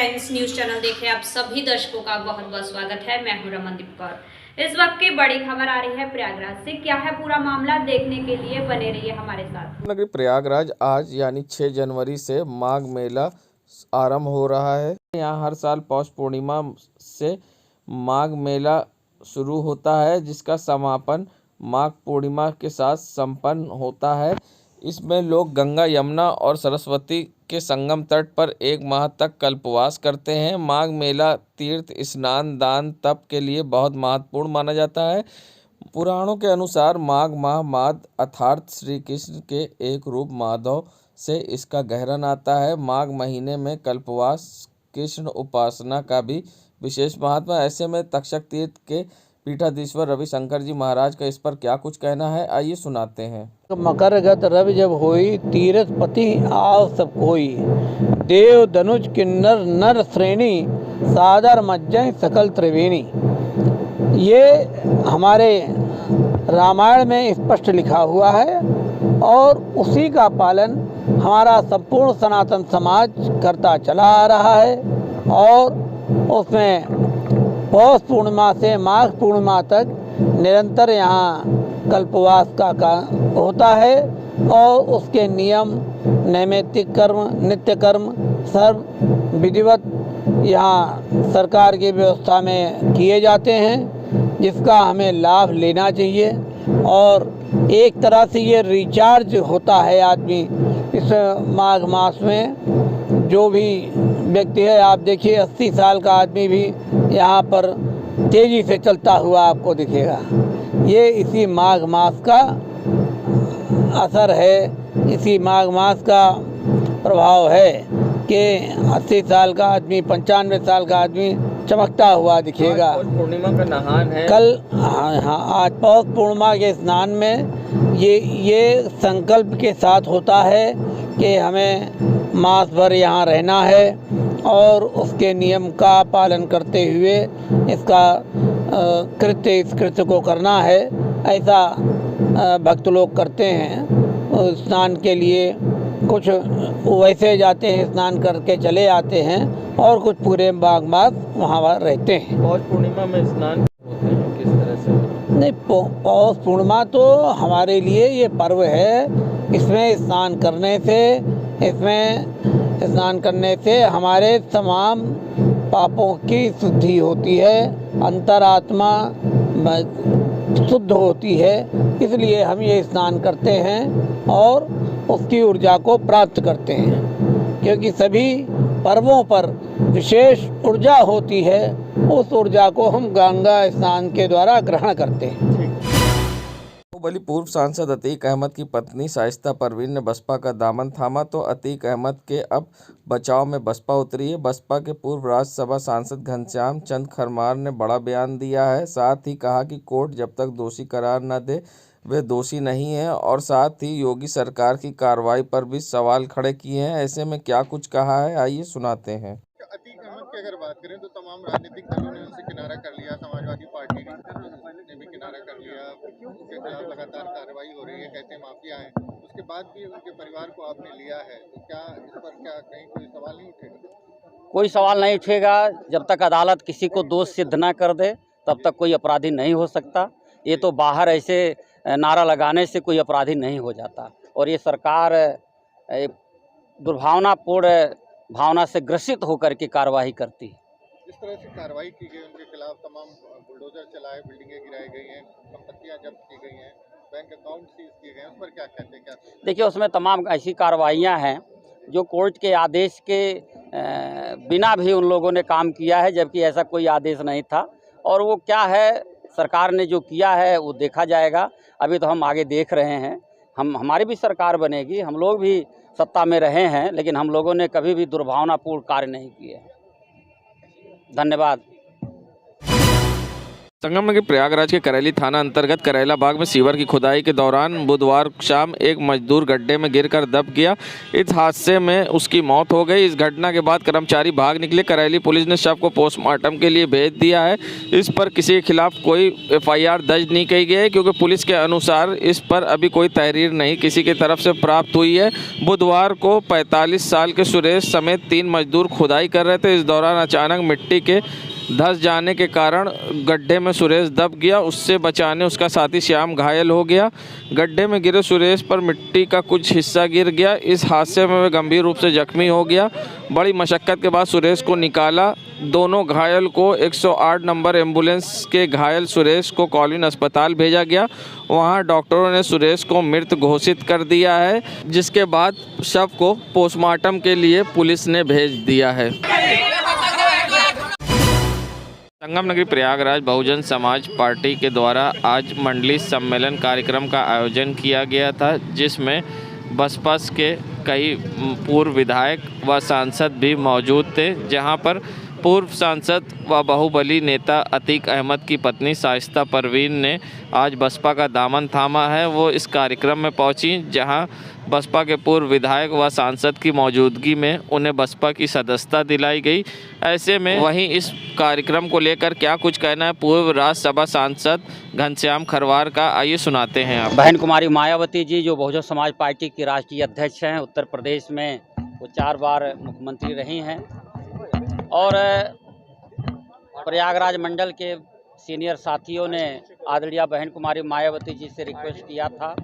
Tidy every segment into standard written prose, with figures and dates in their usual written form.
Friends, news channel देखे आप सभी दर्शकों का बहुत बहुत स्वागत है। मैं हूं रमनदीप कौर। इस वक्त की बड़ी खबर आ रही है प्रयागराज से। क्या है पूरा मामला, देखने के लिए बने रहिए हमारे साथ। नगरी प्रयागराज आज यानी 6 जनवरी से माघ मेला आरंभ हो रहा है। यहाँ हर साल पौष पूर्णिमा से माघ मेला शुरू होता है, जिसका समापन माघ पूर्णिमा के साथ संपन्न होता है। इसमें लोग गंगा, यमुना और सरस्वती के संगम तट पर 1 माह तक कल्पवास करते हैं। माघ मेला तीर्थ, स्नान, दान, तप के लिए बहुत महत्वपूर्ण माना जाता है। पुराणों के अनुसार माघ माह माद अर्थात श्री कृष्ण के एक रूप माधव से इसका गहरा नाता है। माघ महीने में कल्पवास, कृष्ण उपासना का भी विशेष महत्व है। ऐसे में तक्षक तीर्थ के पीठाधीश्वर रविशंकर जी महाराज का इस पर क्या कुछ कहना है, आइए सुनाते हैं। मकर गत रवि जब होई, तीरथ पति आव सब कोई। देव धनुज किन्नर नर श्रेणी, सादर मज्जय सकल त्रिवेणी। ये हमारे रामायण में स्पष्ट लिखा हुआ है और उसी का पालन हमारा संपूर्ण सनातन समाज करता चला आ रहा है। और उसमें पौष पूर्णिमा से माघ पूर्णिमा तक निरंतर यहाँ कल्पवास का होता है और उसके नियम, नैमित्तिक कर्म, नित्य कर्म सर्व विधिवत यहाँ सरकार की व्यवस्था में किए जाते हैं, जिसका हमें लाभ लेना चाहिए। और एक तरह से ये रिचार्ज होता है आदमी इस माघ मास में। जो भी व्यक्ति है, आप देखिए 80 साल का आदमी भी यहाँ पर तेजी से चलता हुआ आपको दिखेगा। ये इसी माघ मास का असर है, इसी माघ मास का प्रभाव है कि 80 साल का आदमी, 95 साल का आदमी चमकता हुआ दिखेगा। पूर्णिमा का नहान है कल। हाँ, आज पौष पूर्णिमा के स्नान में ये संकल्प के साथ होता है कि हमें मास भर यहाँ रहना है और उसके नियम का पालन करते हुए इसका इस कृत्य को करना है। ऐसा भक्त लोग करते हैं। स्नान के लिए कुछ वैसे जाते हैं, स्नान करके चले आते हैं और कुछ पूरे माघ मास वहाँ रहते हैं। पौष पूर्णिमा में स्नान होते हैं किस तरह से? नहीं, पौष पूर्णिमा तो हमारे लिए ये पर्व है। इसमें स्नान करने से हमारे तमाम पापों की शुद्धि होती है, अंतरात्मा शुद्ध होती है। इसलिए हम ये स्नान करते हैं और उसकी ऊर्जा को प्राप्त करते हैं, क्योंकि सभी पर्वों पर विशेष ऊर्जा होती है। उस ऊर्जा को हम गंगा स्नान के द्वारा ग्रहण करते हैं। बाहुबली पूर्व सांसद अतीक अहमद की पत्नी शाइस्ता परवीन ने बसपा का दामन थामा तो अतीक अहमद के अब बचाव में बसपा उतरी है। बसपा के पूर्व राज्यसभा सांसद घनश्याम चंद खरमार ने बड़ा बयान दिया है। साथ ही कहा कि कोर्ट जब तक दोषी करार न दे वे दोषी नहीं हैं और साथ ही योगी सरकार की कार्रवाई पर भी सवाल खड़े किए हैं। ऐसे में क्या कुछ कहा है, आइए सुनाते हैं। अतीक अहमद की अगर बात करें तो तमाम राजनीतिक दलों ने उनसे किनारा कर लिया, समाजवादी पार्टी ने भी किनारा कर लिया, उनके खिलाफ लगातार कार्रवाई हो रही है, कहते हैं माफिया हैं। उसके बाद भी उनके परिवार को आपने लिया है, तो क्या इस पर कहीं कोई सवाल नहीं उठेगा? कोई सवाल नहीं उठेगा। जब तक अदालत किसी को दोष सिद्ध ना कर दे तब तक कोई अपराधी नहीं हो सकता। ये तो बाहर ऐसे नारा लगाने से कोई अपराधी नहीं हो जाता। और ये सरकार दुर्भावनापूर्ण भावना से ग्रसित होकर के कार्रवाई करती है। जिस तरह से कार्रवाई की गई उनके खिलाफ, तमाम बुलडोजर चलाए, बिल्डिंगें गिराई गई हैं, संपत्तियां जब्त की गई हैं, बैंक अकाउंट सीज किए गए हैं, उस पर क्या कहते हैं? क्या देखिए, उसमें तमाम ऐसी कार्रवाइयाँ हैं जो कोर्ट के आदेश के बिना भी उन लोगों ने काम किया है, जबकि ऐसा कोई आदेश नहीं था। और वो क्या है, सरकार ने जो किया है वो देखा जाएगा। अभी तो हम आगे देख रहे हैं। हमारी भी सरकार बनेगी, हम लोग भी सत्ता में रहे हैं, लेकिन हम लोगों ने कभी भी दुर्भावनापूर्ण कार्य नहीं किए। धन्यवाद। संगमनगर के प्रयागराज के करेली थाना अंतर्गत करेला बाग में सीवर की खुदाई के दौरान बुधवार शाम एक मजदूर गड्ढे में गिरकर दब गया। इस हादसे में उसकी मौत हो गई। इस घटना के बाद कर्मचारी भाग निकले। करेली पुलिस ने शव को पोस्टमार्टम के लिए भेज दिया है। इस पर किसी के खिलाफ कोई FIR दर्ज नहीं की गई है, क्योंकि पुलिस के अनुसार इस पर अभी कोई तहरीर नहीं किसी की तरफ से प्राप्त हुई है। बुधवार को 45 साल के सुरेश समेत 3 मजदूर खुदाई कर रहे थे। इस दौरान अचानक मिट्टी के धंस जाने के कारण गड्ढे में सुरेश दब गया। उससे बचाने उसका साथी श्याम घायल हो गया। गड्ढे में गिरे सुरेश पर मिट्टी का कुछ हिस्सा गिर गया। इस हादसे में वह गंभीर रूप से जख्मी हो गया। बड़ी मशक्कत के बाद सुरेश को निकाला। दोनों घायल को 108 नंबर एम्बुलेंस के घायल सुरेश को कॉलिन अस्पताल भेजा गया। वहां डॉक्टरों ने सुरेश को मृत घोषित कर दिया है, जिसके बाद शव को पोस्टमार्टम के लिए पुलिस ने भेज दिया है। संगमनगरी प्रयागराज बहुजन समाज पार्टी के द्वारा आज मंडली सम्मेलन कार्यक्रम का आयोजन किया गया था, जिसमें बसपा के कई पूर्व विधायक व सांसद भी मौजूद थे। जहां पर पूर्व सांसद व बाहुबली नेता अतीक अहमद की पत्नी शाइस्ता परवीन ने आज बसपा का दामन थामा है। वो इस कार्यक्रम में पहुंची, जहां बसपा के पूर्व विधायक व सांसद की मौजूदगी में उन्हें बसपा की सदस्यता दिलाई गई। ऐसे में वहीं इस कार्यक्रम को लेकर क्या कुछ कहना है पूर्व राज्यसभा सांसद घनश्याम खरवार का, आइए सुनाते हैं आप। बहन कुमारी मायावती जी जो बहुजन समाज पार्टी की राष्ट्रीय अध्यक्ष हैं, उत्तर प्रदेश में वो 4 बार मुख्यमंत्री रही हैं और प्रयागराज मंडल के सीनियर साथियों ने आदरणीय बहन कुमारी मायावती जी से रिक्वेस्ट किया था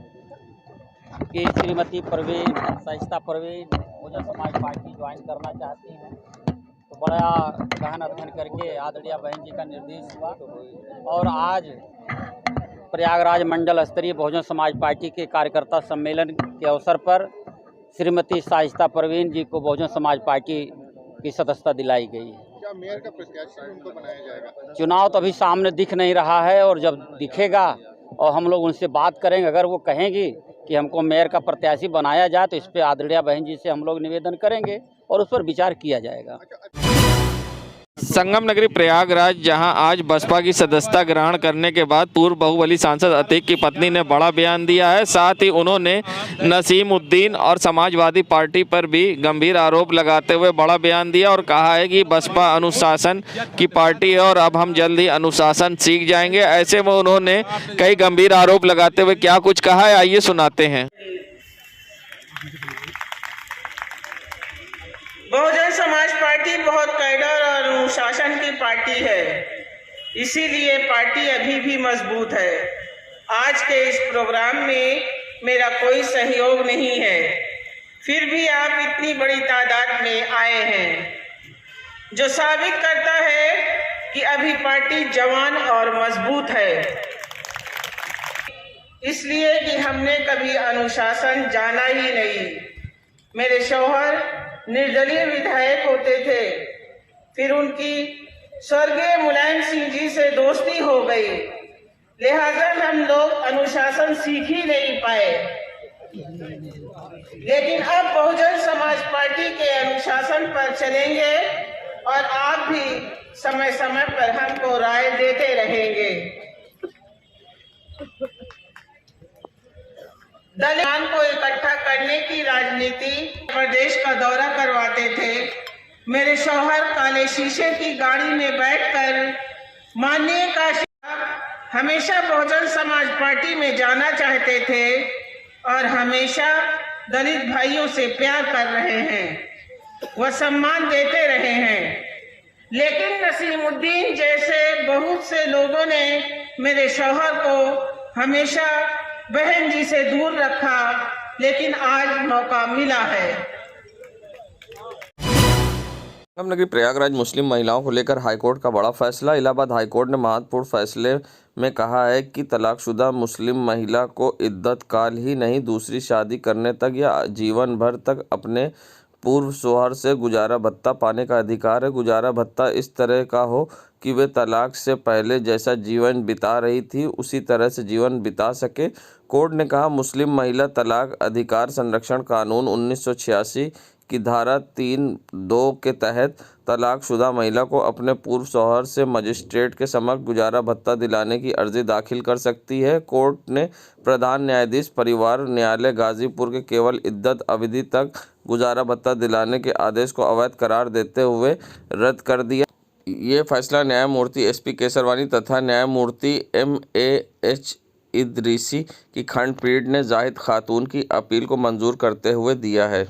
कि श्रीमती परवीन शाइस्ता परवीन बहुजन समाज पार्टी ज्वाइन करना चाहती हैं। तो बड़ा गहन अध्ययन करके आदरणीय बहन जी का निर्देश हुआ और आज प्रयागराज मंडल स्तरीय बहुजन समाज पार्टी के कार्यकर्ता सम्मेलन के अवसर पर श्रीमती शाइस्ता परवीन जी को बहुजन समाज पार्टी की सदस्यता दिलाई गई है। क्या मेयर का प्रत्याशी उनको बनाया जाएगा? चुनाव तो अभी सामने दिख नहीं रहा है और जब दिखेगा और हम लोग उनसे बात करेंगे, अगर वो कहेंगी कि हमको मेयर का प्रत्याशी बनाया जाए तो इस पर आदरणीय बहन जी से हम लोग निवेदन करेंगे और उस पर विचार किया जाएगा। संगमनगरी प्रयागराज जहां आज बसपा की सदस्यता ग्रहण करने के बाद पूर्व बाहुबली सांसद अतीक की पत्नी ने बड़ा बयान दिया है। साथ ही उन्होंने नसीमुद्दीन और समाजवादी पार्टी पर भी गंभीर आरोप लगाते हुए बड़ा बयान दिया और कहा है कि बसपा अनुशासन की पार्टी है और अब हम जल्द ही अनुशासन सीख जाएंगे। ऐसे में उन्होंने कई गंभीर आरोप लगाते हुए क्या कुछ कहा है, आइए सुनाते हैं। बहुजन समाज पार्टी बहुत कैडर और अनुशासन की पार्टी है, इसीलिए पार्टी अभी भी मजबूत है। आज के इस प्रोग्राम में मेरा कोई सहयोग नहीं है, फिर भी आप इतनी बड़ी तादाद में आए हैं, जो साबित करता है कि अभी पार्टी जवान और मजबूत है। इसलिए कि हमने कभी अनुशासन जाना ही नहीं। मेरे शौहर निर्दलीय विधायक होते थे, फिर उनकी स्वर्गीय मुलायम सिंह जी से दोस्ती हो गई, लिहाजा हम लोग अनुशासन सीख ही नहीं पाए। लेकिन अब बहुजन समाज पार्टी के अनुशासन पर चलेंगे और आप भी समय समय पर हमको राय देते रहेंगे। दलित को इकट्ठा करने की राजनीति प्रदेश का दौरा करवाते थे। मेरे शौहर काले शीशे की गाड़ी में बैठकर माननीय काशी हमेशा बहुजन समाज पार्टी में जाना चाहते थे और हमेशा दलित भाइयों से प्यार कर रहे हैं, वह सम्मान देते रहे हैं। लेकिन नसीमुद्दीन जैसे बहुत से लोगों ने मेरे शौहर को हमेशा बहन जी से दूर रखा, लेकिन आज मौका मिला है। संगमनगरी प्रयागराज मुस्लिम महिलाओं को लेकर हाईकोर्ट का बड़ा फैसला। इलाहाबाद हाईकोर्ट ने महत्वपूर्ण फैसले में कहा है कि तलाकशुदा मुस्लिम महिला को इद्दत काल ही नहीं, दूसरी शादी करने तक या जीवन भर तक अपने पूर्व शौहर से गुजारा भत्ता पाने का अधिकार है। गुजारा भत्ता इस तरह का हो कि वे तलाक से पहले जैसा जीवन बिता रही थी उसी तरह से जीवन बिता सके। कोर्ट ने कहा, मुस्लिम महिला तलाक अधिकार संरक्षण कानून 1986 की धारा 3(2) के तहत तलाकशुदा महिला को अपने पूर्व शौहर से मजिस्ट्रेट के समक्ष गुजारा भत्ता दिलाने की अर्जी दाखिल कर सकती है। कोर्ट ने प्रधान न्यायाधीश परिवार न्यायालय गाजीपुर के केवल इद्दत अवधि तक गुजारा भत्ता दिलाने के आदेश को अवैध करार देते हुए रद्द कर दिया। ये फैसला न्यायमूर्ति SP केसरवानी तथा न्यायमूर्ति MAH इदरीसी की खंडपीठ ने जाहिद खातून की अपील को मंजूर करते हुए दिया है।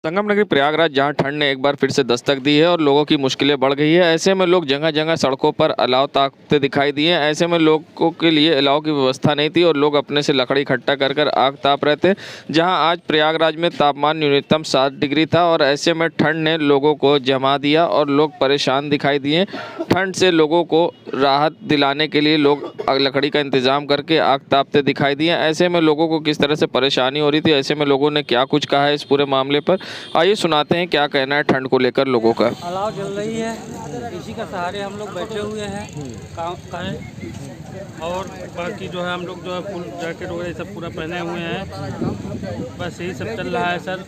संगम नगरी प्रयागराज, जहां ठंड ने एक बार फिर से दस्तक दी है और लोगों की मुश्किलें बढ़ गई है। ऐसे में लोग जगह जगह सड़कों पर अलाव ताकते दिखाई दिए। ऐसे में लोगों के लिए अलाव की व्यवस्था नहीं थी और लोग अपने से लकड़ी इकट्ठा कर कर आग ताप रहे थे। जहां आज प्रयागराज में तापमान न्यूनतम 7 डिग्री था और ऐसे में ठंड ने लोगों को जमा दिया और लोग परेशान दिखाई दिए। ठंड से लोगों को राहत दिलाने के लिए लोग लकड़ी का इंतजाम करके आग तापते दिखाई दिए। ऐसे में लोगों को किस तरह से परेशानी हो रही थी, ऐसे में लोगों ने क्या कुछ कहा है इस पूरे मामले पर, आइए सुनाते हैं क्या कहना है ठंड को लेकर लोगों का। अलाव जल रही है, इसी का सहारे हम लोग बैठे हुए हैं और बाकी जो है हम लोग जो है फुल जैकेट वगैरह सब पूरा पहने हुए हैं। बस यही सब चल रहा है सर।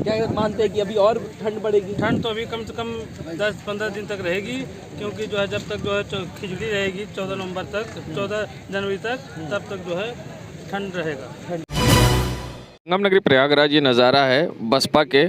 क्या मानते हैं कि अभी और ठंड बढ़ेगी? ठंड तो अभी कम से कम 10-15 दिन तक रहेगी, क्योंकि जो है जब तक जो है खिचड़ी रहेगी 14 नवंबर तक, 14 जनवरी तक, तब तक जो है ठंड रहेगा। संगम नगरी प्रयागराज ये नज़ारा है बसपा के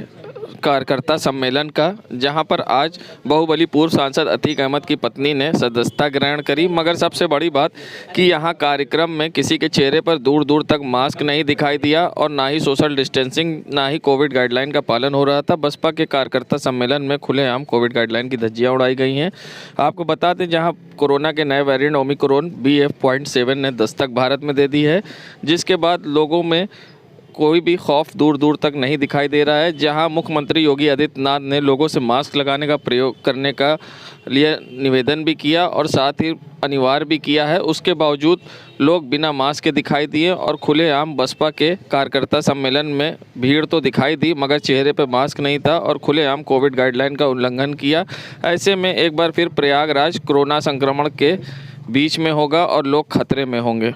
कार्यकर्ता सम्मेलन का, जहां पर आज बाहुबली पूर्व सांसद अतीक अहमद की पत्नी ने सदस्यता ग्रहण करी। मगर सबसे बड़ी बात कि यहां कार्यक्रम में किसी के चेहरे पर दूर दूर तक मास्क नहीं दिखाई दिया और ना ही सोशल डिस्टेंसिंग, ना ही कोविड गाइडलाइन का पालन हो रहा था। बसपा के कार्यकर्ता सम्मेलन में खुलेआम कोविड गाइडलाइन की धज्जियां उड़ाई गई हैं। आपको बता दें, जहाँ कोरोना के नए वेरिएंट ओमिक्रॉन BF.7 ने दस्तक भारत में दे दी है, जिसके बाद लोगों में कोई भी खौफ दूर दूर तक नहीं दिखाई दे रहा है। जहां मुख्यमंत्री योगी आदित्यनाथ ने लोगों से मास्क लगाने का प्रयोग करने का लिए निवेदन भी किया और साथ ही अनिवार्य भी किया है, उसके बावजूद लोग बिना मास्क के दिखाई दिए और खुलेआम बसपा के कार्यकर्ता सम्मेलन में भीड़ तो दिखाई दी मगर चेहरे पर मास्क नहीं था और खुलेआम कोविड गाइडलाइन का उल्लंघन किया। ऐसे में एक बार फिर प्रयागराज कोरोना संक्रमण के बीच में होगा और लोग खतरे में होंगे।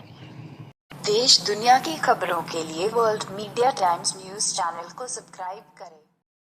देश दुनिया की खबरों के लिए world media times news channel को सब्सक्राइब करें।